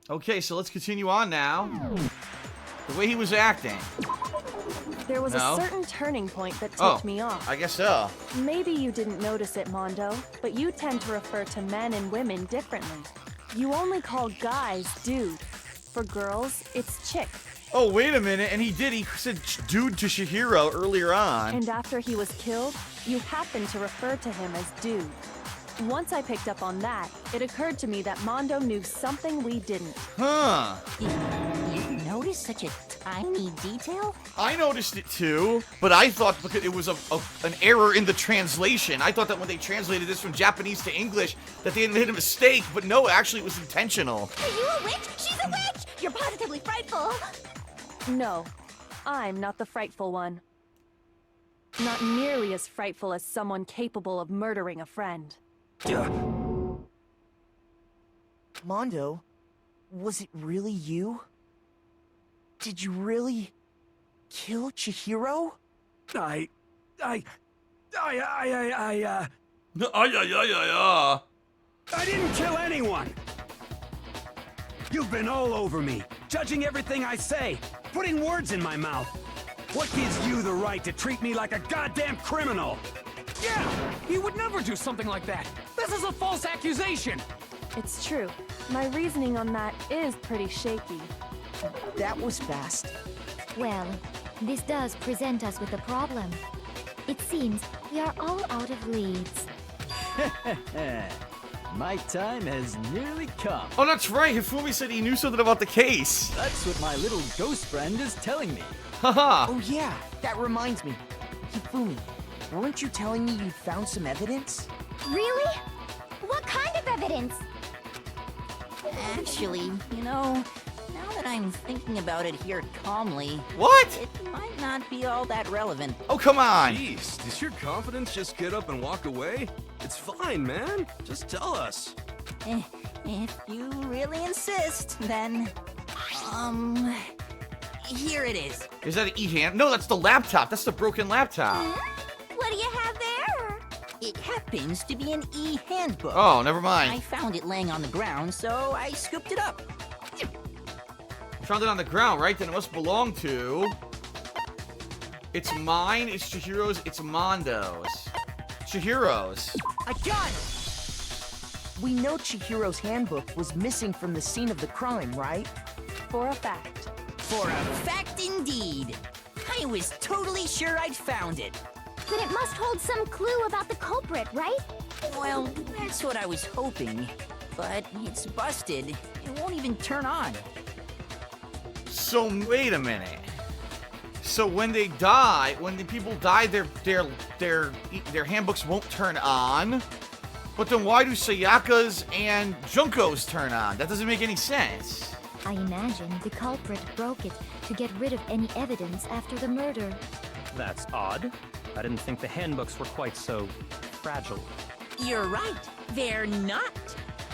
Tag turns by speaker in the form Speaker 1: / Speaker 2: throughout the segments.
Speaker 1: Okay, so let's continue on now. The way he was acting.
Speaker 2: There was a certain turning point that tipped me off.
Speaker 1: I guess so.
Speaker 2: Maybe you didn't notice it, Mondo, but you tend to refer to men and women differently. You only call guys dude. For girls, it's chick.
Speaker 1: Oh, wait a minute, and he did. He said dude to Chihiro earlier on.
Speaker 2: And after he was killed, you happened to refer to him as dude. Once I picked up on that, it occurred to me that Mondo knew something we didn't.
Speaker 1: Huh.
Speaker 3: You noticed such a tiny detail?
Speaker 1: I noticed it too, but I thought because it was an error in the translation. I thought that when they translated this from Japanese to English, that they had made a mistake, but no, actually it was intentional.
Speaker 3: Are you a witch? She's a witch! You're positively frightful!
Speaker 2: No, I'm not the frightful one. Not nearly as frightful as someone capable of murdering a friend.
Speaker 4: Mondo, was it really you? Did you really kill Chihiro?
Speaker 5: I didn't kill anyone! You've been all over me, judging everything I say, putting words in my mouth. What gives you the right to treat me like a goddamn criminal?
Speaker 6: Yeah! He would never do something like that! This is a false accusation!
Speaker 2: It's true. My reasoning on that is pretty shaky.
Speaker 4: That was fast.
Speaker 7: Well, this does present us with a problem. It seems we are all out of leads.
Speaker 8: My time has nearly come.
Speaker 1: Oh, that's right. Hifumi said he knew something about the case.
Speaker 8: That's what my little ghost friend is telling me.
Speaker 1: Haha.
Speaker 4: Oh yeah, that reminds me. Hifumi, weren't you telling me you found some evidence?
Speaker 7: Really? What kind of evidence?
Speaker 3: Actually, you know, now that I'm thinking about it here calmly,
Speaker 1: What?
Speaker 3: it might not be all that relevant.
Speaker 1: Oh, come on.
Speaker 9: Jeez, does your confidence just get up and walk away? It's fine, man. Just tell us.
Speaker 3: If you really insist, then... here it is.
Speaker 1: Is that an e-hand? No, that's the laptop. That's the broken laptop.
Speaker 3: What do you have there? It happens to be an e-handbook.
Speaker 1: Oh, never
Speaker 3: I
Speaker 1: mind.
Speaker 3: found it laying on the ground, so I scooped it up.
Speaker 1: You found it on the ground, right? Then it must belong to... It's mine, it's Chihiro's, it's Mondo's. Chihiro's.
Speaker 4: I got it! We know Chihiro's handbook was missing from the scene of the crime, right?
Speaker 2: For a fact.
Speaker 3: For a fact indeed. I was totally sure I'd found it.
Speaker 7: Then it must hold some clue about the culprit, right?
Speaker 3: Well, that's what I was hoping. But it's busted. It won't even turn on.
Speaker 1: So, wait a minute. So when they die, when the people die, their handbooks won't turn on? But then why do Sayaka's and Junko's turn on? That doesn't make any sense.
Speaker 7: I imagine the culprit broke it to get rid of any evidence after the murder.
Speaker 10: That's odd. I didn't think the handbooks were quite so fragile.
Speaker 3: You're right. They're not.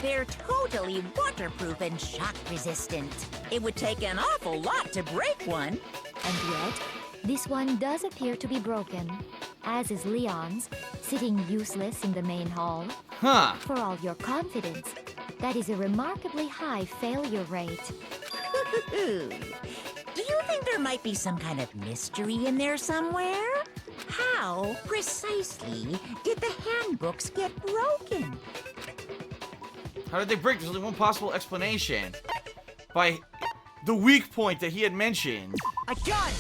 Speaker 3: They're totally waterproof and shock resistant. It would take an awful lot to break one.
Speaker 7: And yet, this one does appear to be broken, as is Leon's, sitting useless in the main hall.
Speaker 1: Huh.
Speaker 7: For all your confidence, that is a remarkably high failure rate.
Speaker 3: Do you think there might be some kind of mystery in there somewhere? How, precisely, did the handbooks get broken?
Speaker 1: How did they break? There's only one possible explanation. By the weak point that he had mentioned.
Speaker 4: I got it!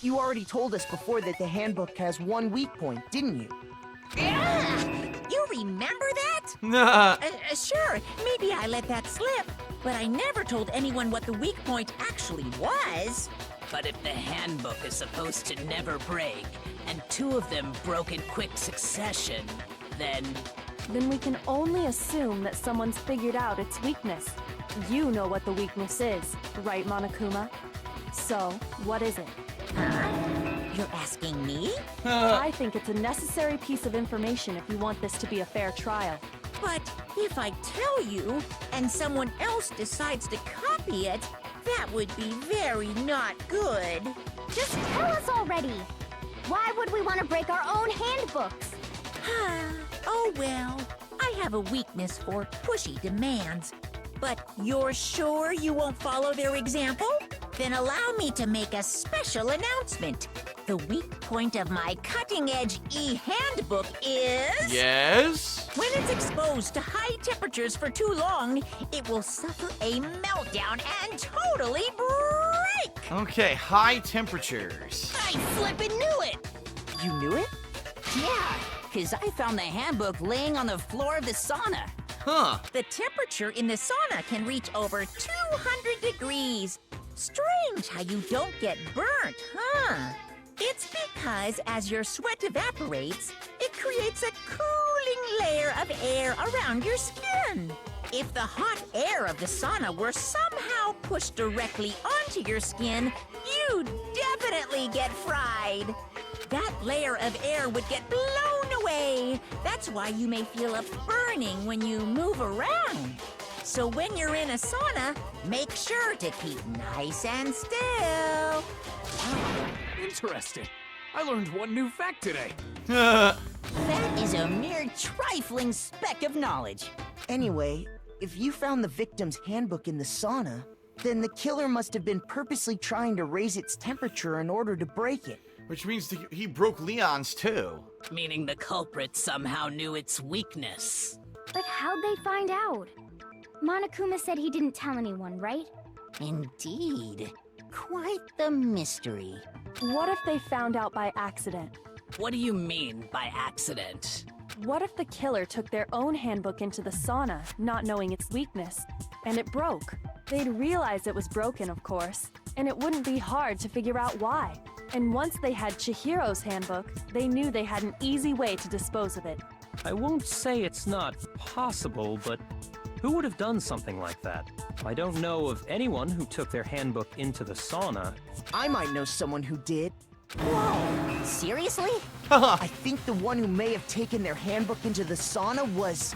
Speaker 4: You already told us before that the handbook has one weak point, didn't you?
Speaker 3: You remember that?
Speaker 1: Nah.
Speaker 3: Sure, maybe I let that slip, but I never told anyone what the weak point actually was. But if the handbook is supposed to never break, and two of them broke in quick succession, then
Speaker 2: we can only assume that someone's figured out its weakness. You know what the weakness is, right, Monokuma? So, what is it?
Speaker 3: You're asking me?
Speaker 2: I think it's a necessary piece of information if you want this to be a fair trial.
Speaker 3: But if I tell you, and someone else decides to copy it, that would be very not good.
Speaker 7: Just tell us already! Why would we want to break our own handbooks?
Speaker 3: Oh well, I have a weakness for pushy demands. But you're sure you won't follow their example? Then allow me to make a special announcement. The weak point of my cutting-edge e-handbook is...
Speaker 1: Yes?
Speaker 3: When it's exposed to high temperatures for too long, it will suffer a meltdown and totally break!
Speaker 1: Okay, high temperatures.
Speaker 3: I flippin' knew it!
Speaker 4: You knew it?
Speaker 3: Yeah, because I found the handbook laying on the floor of the sauna.
Speaker 1: Huh.
Speaker 3: The temperature in the sauna can reach over 200 degrees. Strange how you don't get burnt, huh? It's because as your sweat evaporates, it creates a cooling layer of air around your skin. If the hot air of the sauna were somehow pushed directly onto your skin, you'd definitely get fried. That layer of air would get blown away. That's why you may feel a burning when you move around. So when you're in a sauna, make sure to keep nice and still.
Speaker 6: Interesting. I learned one new fact today.
Speaker 3: That is a mere trifling speck of knowledge.
Speaker 4: Anyway, if you found the victim's handbook in the sauna, then the killer must have been purposely trying to raise its temperature in order to break it.
Speaker 1: Which means he broke Leon's too.
Speaker 3: Meaning the culprit somehow knew its weakness.
Speaker 11: But how'd they find out? Monokuma said he didn't tell anyone, right?
Speaker 3: Indeed. Quite the mystery.
Speaker 2: What if they found out by accident?
Speaker 3: What do you mean by accident?
Speaker 2: What if the killer took their own handbook into the sauna, not knowing its weakness, and it broke? They'd realize it was broken, of course, and it wouldn't be hard to figure out why. And once they had Chihiro's handbook, they knew they had an easy way to dispose of it.
Speaker 10: I won't say it's not possible, but who would have done something like that? I don't know of anyone who took their handbook into the sauna.
Speaker 4: I might know someone who did.
Speaker 3: Whoa! Seriously?
Speaker 4: I think the one who may have taken their handbook into the sauna was...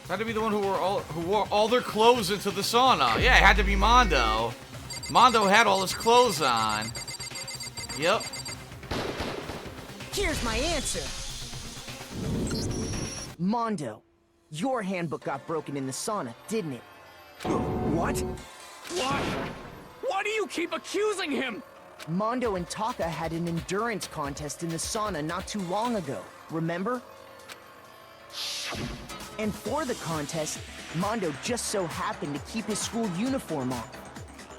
Speaker 1: Had to be the one who wore all their clothes into the sauna. Yeah, it had to be Mondo. Mondo had all his clothes on. Yep.
Speaker 4: Here's my answer. Mondo, your handbook got broken in the sauna, didn't it?
Speaker 5: What?
Speaker 6: Why? Why do you keep accusing him?
Speaker 4: Mondo and Taka had an endurance contest in the sauna not too long ago, remember? And for the contest, Mondo just so happened to keep his school uniform on.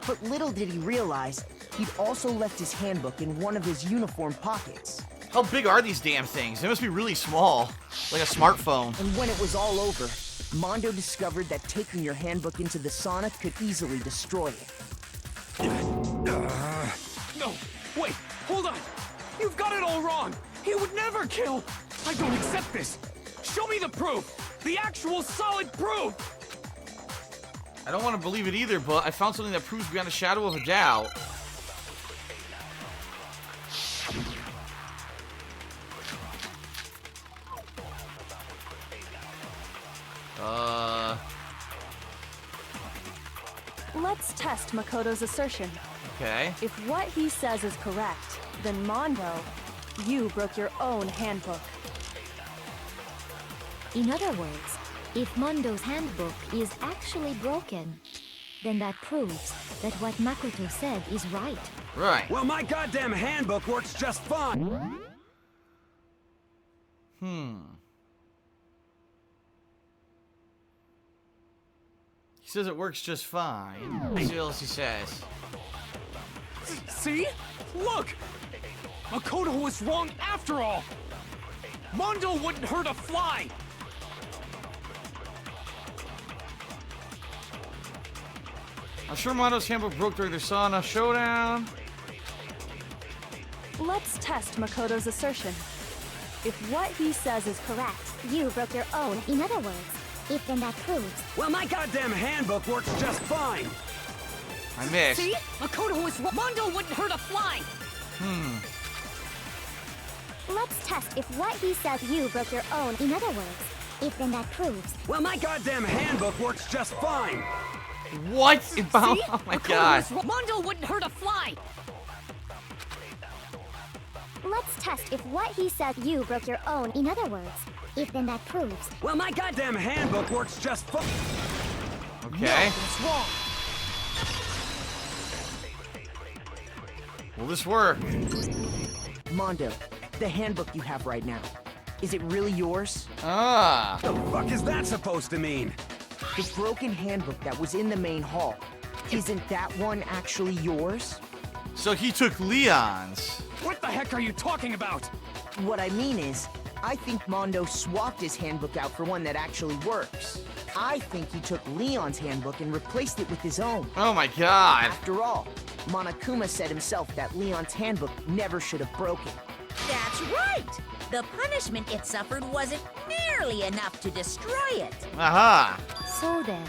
Speaker 4: But little did he realize, he'd also left his handbook in one of his uniform pockets.
Speaker 1: How big are these damn things? They must be really small, like a smartphone.
Speaker 4: And when it was all over, Mondo discovered that taking your handbook into the sauna could easily destroy it.
Speaker 6: No, wait, hold on. You've got it all wrong. He would never kill. I don't accept this. Show me the proof. The actual solid proof.
Speaker 1: I don't want to believe it either, but I found something that proves beyond a shadow of a doubt.
Speaker 2: Let's test Makoto's assertion.
Speaker 1: Okay.
Speaker 2: If what he says is correct, then Mondo, you broke your own handbook.
Speaker 7: In other words, if Mondo's handbook is actually broken, then that proves that what Makoto said is right.
Speaker 1: Right.
Speaker 5: Well, my goddamn handbook works just fine.
Speaker 1: He says it works just fine. Let's see what else he says.
Speaker 6: See? Look! Makoto was wrong after all! Mondo wouldn't hurt a fly!
Speaker 1: I'm sure Mondo's handbook broke during their sauna showdown.
Speaker 2: Let's test Makoto's assertion. If what he says is correct,
Speaker 11: You broke your own. In other words, if then that proves...
Speaker 5: Well, my goddamn handbook works just fine.
Speaker 1: I missed.
Speaker 3: See? Makoto was wrong. Mondo wouldn't hurt a fly!
Speaker 11: Let's test if what he says you broke your own. In other words, if then that proves...
Speaker 5: Well, my goddamn handbook works just fine.
Speaker 1: What? Oh my god.
Speaker 3: Mondo wouldn't hurt a fly!
Speaker 11: let's test if what he said you broke your own. In other words, if then that proves.
Speaker 5: Well, my goddamn handbook works just fine.
Speaker 1: Okay.
Speaker 4: No, that's wrong.
Speaker 1: Will this work?
Speaker 4: Mondo, the handbook you have right now, is it really yours?
Speaker 1: Ah.
Speaker 5: The fuck is that supposed to mean?
Speaker 4: The broken handbook that was in the main hall, isn't that one actually yours?
Speaker 1: So he took Leon's.
Speaker 6: What the heck are you talking about?
Speaker 4: What I mean is, I think Mondo swapped his handbook out for one that actually works. I think he took Leon's handbook and replaced it with his own.
Speaker 1: Oh my god.
Speaker 4: After all, Monokuma said himself that Leon's handbook never should have broken.
Speaker 3: That's right! The punishment it suffered wasn't nearly enough to destroy it.
Speaker 1: Aha.
Speaker 7: So then,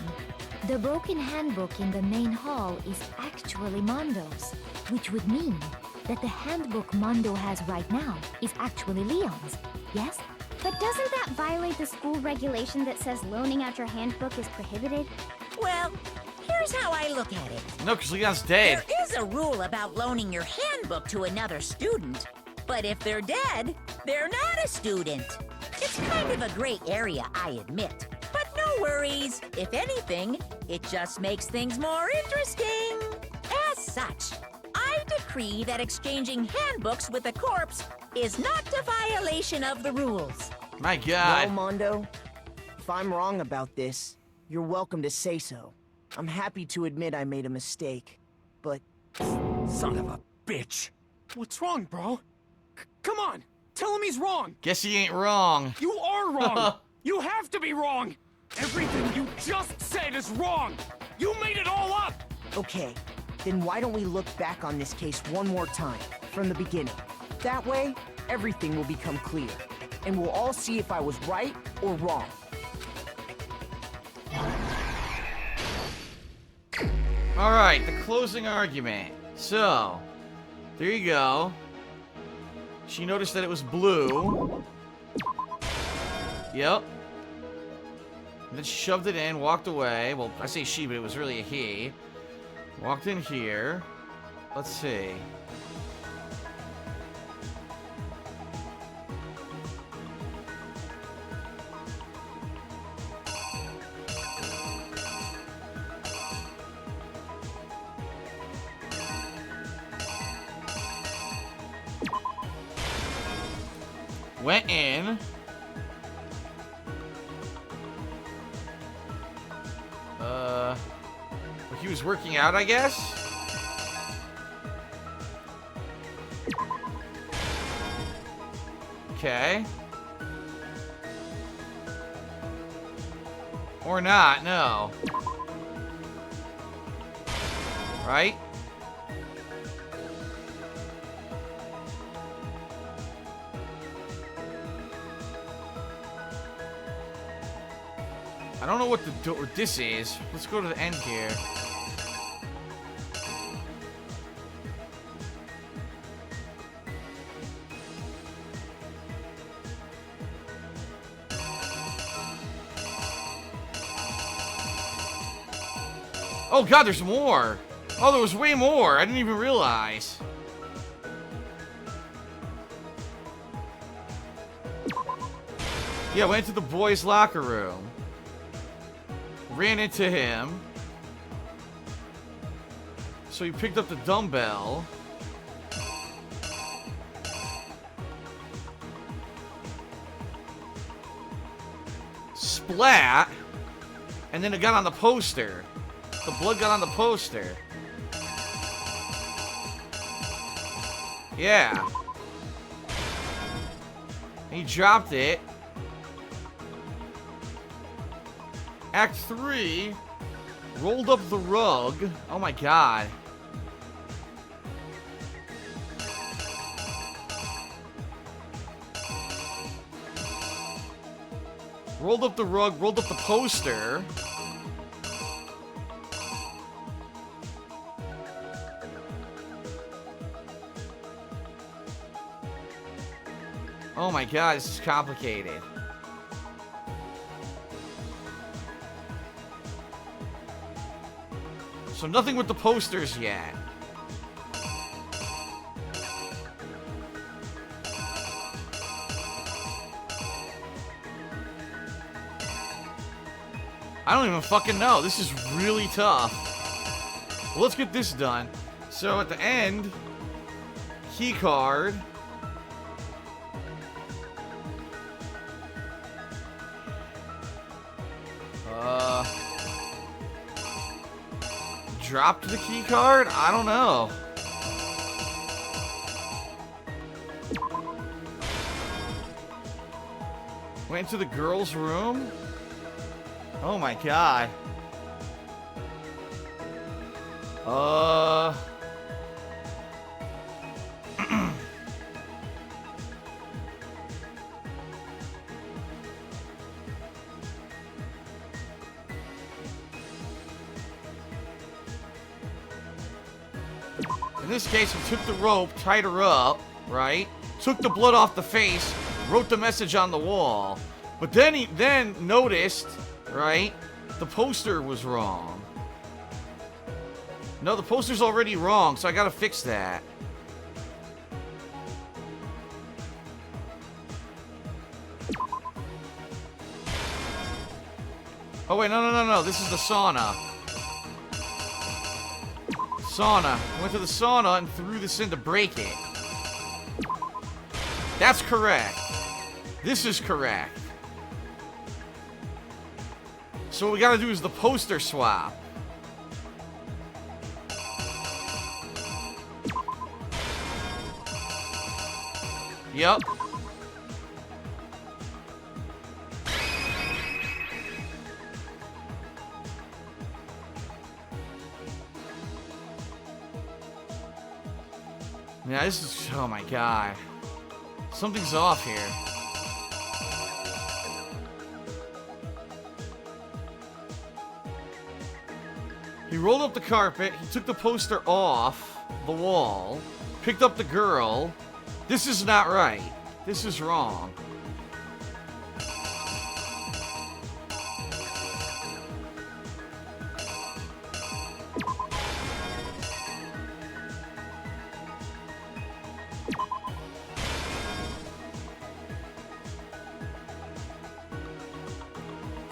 Speaker 7: the broken handbook in the main hall is actually Mondo's, which would mean that the handbook Mondo has right now is actually Leon's, yes?
Speaker 11: But doesn't that violate the school regulation that says loaning out your handbook is prohibited?
Speaker 3: Well, here's how I look at it.
Speaker 1: No, because Leon's dead.
Speaker 3: There is a rule about loaning your handbook to another student, but if they're dead, they're not a student. It's kind of a gray area, I admit. But no worries. If anything, it just makes things more interesting. As such, I decree that exchanging handbooks with a corpse is not a violation of the rules.
Speaker 1: My god.
Speaker 4: Well, Mondo, if I'm wrong about this, you're welcome to say so. I'm happy to admit I made a mistake, but...
Speaker 5: Son of a bitch.
Speaker 6: What's wrong, bro? Come on, tell him he's wrong.
Speaker 1: Guess he ain't wrong.
Speaker 6: You are wrong. You have to be wrong. Everything you just said is wrong. You made it all up.
Speaker 4: Okay, then why don't we look back on this case one more time, from the beginning? That way, everything will become clear, and we'll all see if I was right or wrong.
Speaker 1: Alright, the closing argument. So, there you go. She noticed that it was blue. Yep. And then she shoved it in, walked away. Well, I say she, but it was really a he. Walked in here. Let's see. Went in. He was working out, I guess? Okay. Or not, no. Right? I don't know what this is. Let's go to the end here. Oh god, there's more! Oh, there was way more! I didn't even realize. Yeah, went to the boys' locker room. Ran into him. So he picked up the dumbbell. Splat! And then it got on the poster. The blood got on the poster. Yeah. And he dropped it. Act 3. Rolled up the rug. Oh my god. Rolled up the rug, rolled up the poster. Oh my god, this is complicated. So nothing with the posters yet. I don't even fucking know. This is really tough. Well, let's get this done. So at the end, key card. Dropped the key card? I don't know. Went to the girls' room? Oh my god. In this case, he took the rope, tied her up, right? Took the blood off the face, wrote the message on the wall. But then he noticed, right? The poster was wrong. No, the poster's already wrong, so I gotta fix that. Oh wait, no. This is the sauna. Sauna. Went to the sauna and threw this in to break it. That's correct. This is correct. So what we gotta do is the poster swap. Yep. Yeah, this is... Oh my god. Something's off here. He rolled up the carpet, he took the poster off the wall, picked up the girl. This is not right. This is wrong.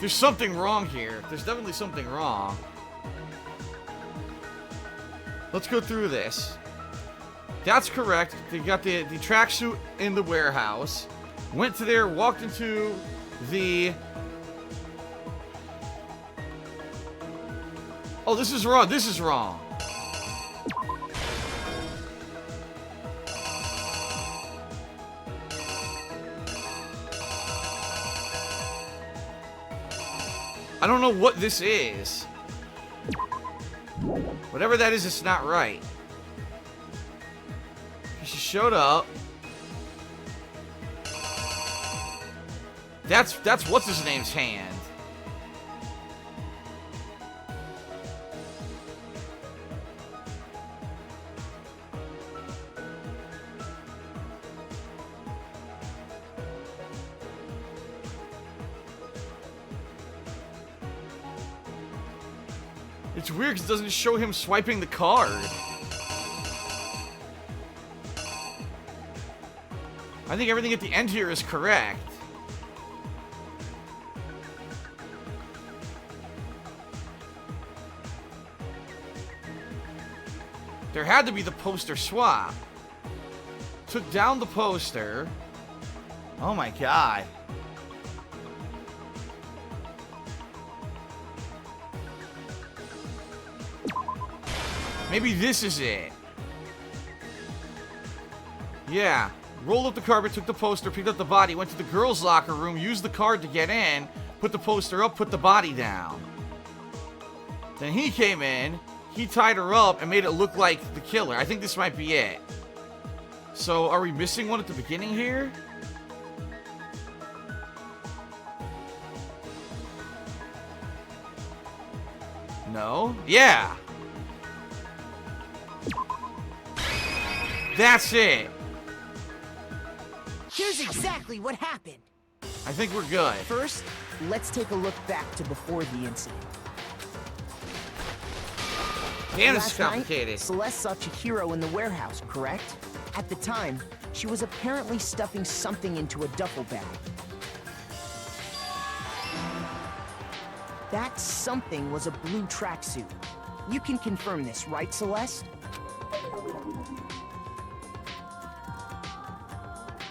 Speaker 1: There's something wrong here. There's definitely something wrong. Let's go through this. That's correct. They got the tracksuit in the warehouse. Went to there, walked into the... Oh, this is wrong. This is wrong. I don't know what this is. Whatever that is, it's not right. She showed up. That's what's his name's hand. It's weird because it doesn't show him swiping the card. I think everything at the end here is correct. There had to be the poster swap. Took down the poster. Oh my god. Maybe this is it. Yeah. Rolled up the carpet, took the poster, picked up the body, went to the girls' locker room, used the card to get in, put the poster up, put the body down. Then he came in, he tied her up, and made it look like the killer. I think this might be it. So, are we missing one at the beginning here? No? Yeah. That's it.
Speaker 4: Here's exactly what happened.
Speaker 1: I think we're good.
Speaker 4: First, let's take a look back to before the incident.
Speaker 1: Damn, this is
Speaker 4: Last night,
Speaker 1: complicated.
Speaker 4: Celeste saw Chihiro in the warehouse, correct? At the time, she was apparently stuffing something into a duffel bag. That something was a blue tracksuit. You can confirm this, right, Celeste?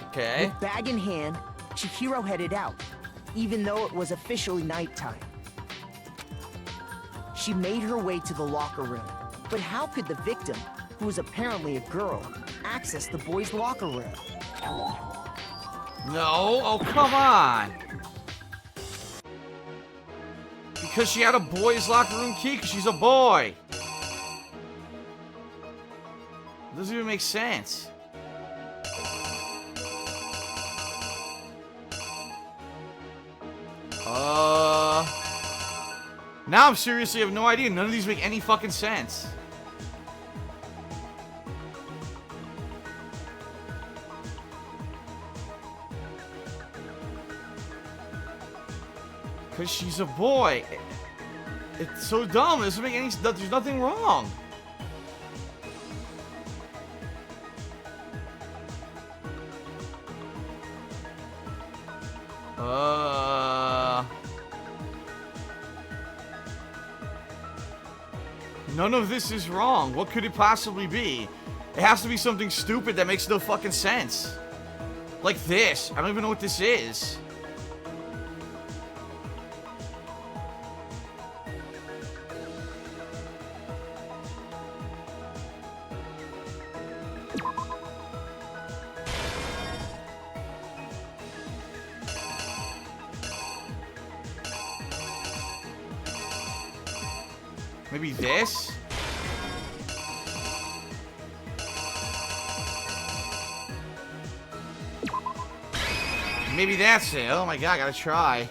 Speaker 1: Okay.
Speaker 4: With bag in hand, Chihiro headed out, even though it was officially nighttime. She made her way to the locker room. But how could the victim, who was apparently a girl, access the boys' locker room?
Speaker 1: No, oh come on. Because she had a boys' locker room key, because she's a boy. It doesn't even make sense. Now I'm seriously have no idea. None of these make any fucking sense. Because she's a boy. It's so dumb. It doesn't make any sense. There's nothing wrong. None of this is wrong. What could it possibly be? It has to be something stupid that makes no fucking sense. Like this. I don't even know what this is. Maybe this? Maybe that's it. Oh my god, I gotta try.